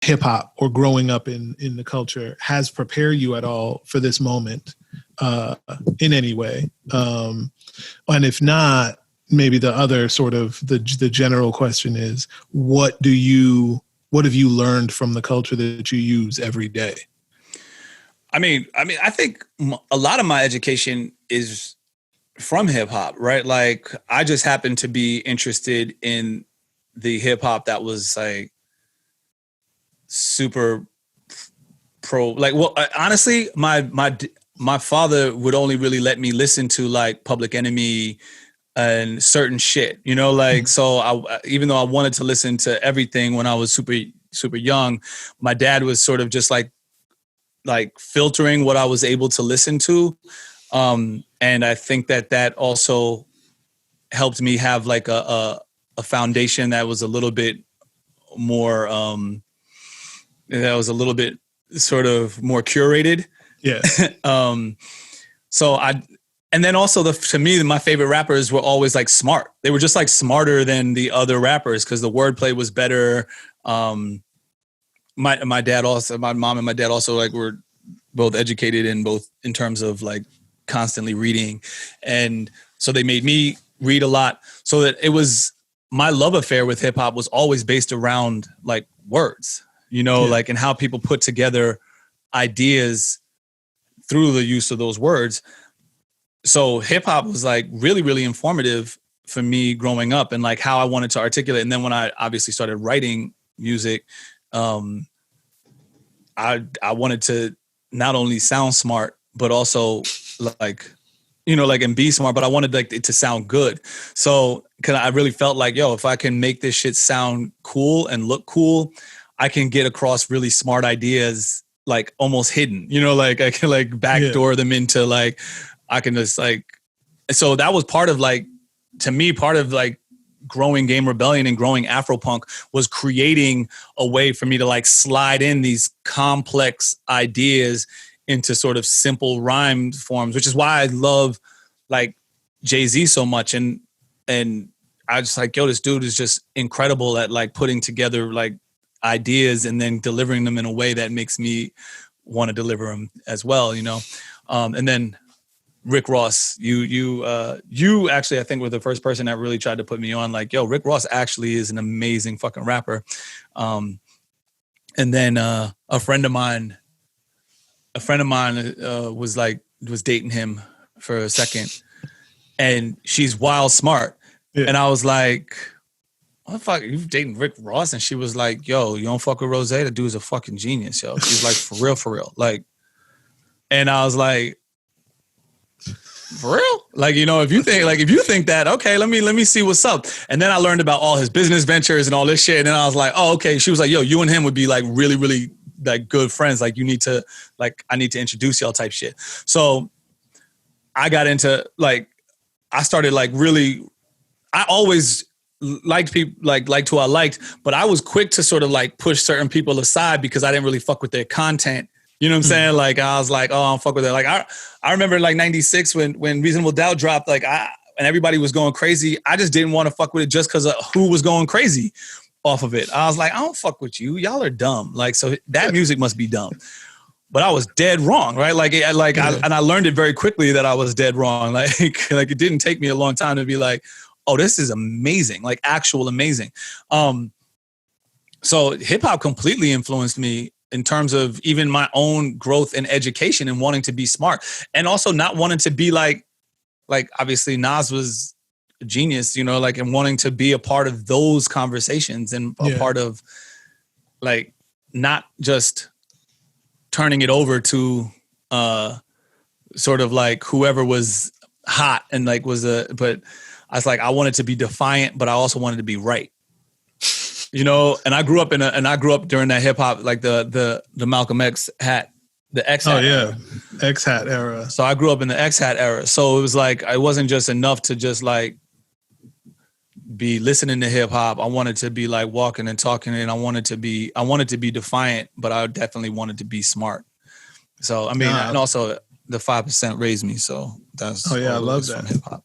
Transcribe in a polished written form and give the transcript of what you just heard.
hip hop or growing up in the culture has prepared you at all for this moment in any way? And if not, maybe the other sort of the general question is, what have you learned from the culture that you use every day? I mean, I think a lot of my education is from hip hop, right? Like, I just happened to be interested in the hip hop that was like super pro. Like, well, honestly, my father would only really let me listen to like Public Enemy and certain shit, you know, like, so even though I wanted to listen to everything when I was super young, my dad was sort of just like filtering what I was able to listen to. And I think that also helped me have like a foundation that was a little bit more, that was a little bit sort of more curated. Yeah. And then also to me, my favorite rappers were always like smart. They were just like smarter than the other rappers because the wordplay was better. My dad also, my mom and my dad also like were both educated in terms of like constantly reading. And so they made me read a lot, so that it was, my love affair with hip hop was always based around like words, you know, like, and how people put together ideas through the use of those words. So hip hop was like really, really informative for me growing up, and like how I wanted to articulate. And then when I obviously started writing music, I wanted to not only sound smart, but also like, you know, like, and be smart, but I wanted like it to sound good. So, cause I really felt like, yo, if I can make this shit sound cool and look cool, I can get across really smart ideas, like almost hidden, you know, like I can like backdoor them into like, I can just like, so that was part of like, to me, part of like growing Game Rebellion and growing Afropunk was creating a way for me to like slide in these complex ideas into sort of simple rhyme forms, which is why I love like Jay-Z so much. And I just like, yo, this dude is just incredible at like putting together like ideas and then delivering them in a way that makes me want to deliver them as well, you know? And then Rick Ross, you actually, I think, were the first person that really tried to put me on like, yo, Rick Ross actually is an amazing fucking rapper. And then a friend of mine was dating him for a second, and she's wild smart. Yeah. And I was like, what the fuck, you dating Rick Ross? And she was like, yo, you don't fuck with Rose? The dude's a fucking genius, yo. She's like, for real. Like, and I was like, for real? Like, you know, if you think that, okay, let me see what's up. And then I learned about all his business ventures and all this shit. And then I was like, oh, okay. She was like, yo, you and him would be like really, really like good friends. Like, you need to, like, I need to introduce y'all type shit. So I got into like, I started like really, I always liked people, liked who I liked, but I was quick to sort of like push certain people aside because I didn't really fuck with their content. You know what I'm saying? Like, I was like, oh, I don't fuck with it. Like, I remember like 96 when Reasonable Doubt dropped, like and everybody was going crazy. I just didn't want to fuck with it just because of who was going crazy off of it. I was like, I don't fuck with you. Y'all are dumb. Like, so that music must be dumb. But I was dead wrong, right? I learned it very quickly that I was dead wrong. Like it didn't take me a long time to be like, oh, this is amazing, like actual amazing. So hip hop completely influenced me in terms of even my own growth and education and wanting to be smart, and also not wanting to be like obviously Nas was a genius, you know, like, and wanting to be a part of those conversations and a part of like not just turning it over to sort of like whoever was hot and like but I was like, I wanted to be defiant, but I also wanted to be right. You know, and I grew up during that hip hop, like the Malcolm X hat, the X hat. Oh yeah, era. X hat era. So I grew up in the X hat era. So it was like, it wasn't just enough to just like be listening to hip hop. I wanted to be like walking and talking, and I wanted to be defiant, but I definitely wanted to be smart. So I mean, and also the 5% raised me. So that's I love that. Hip hop.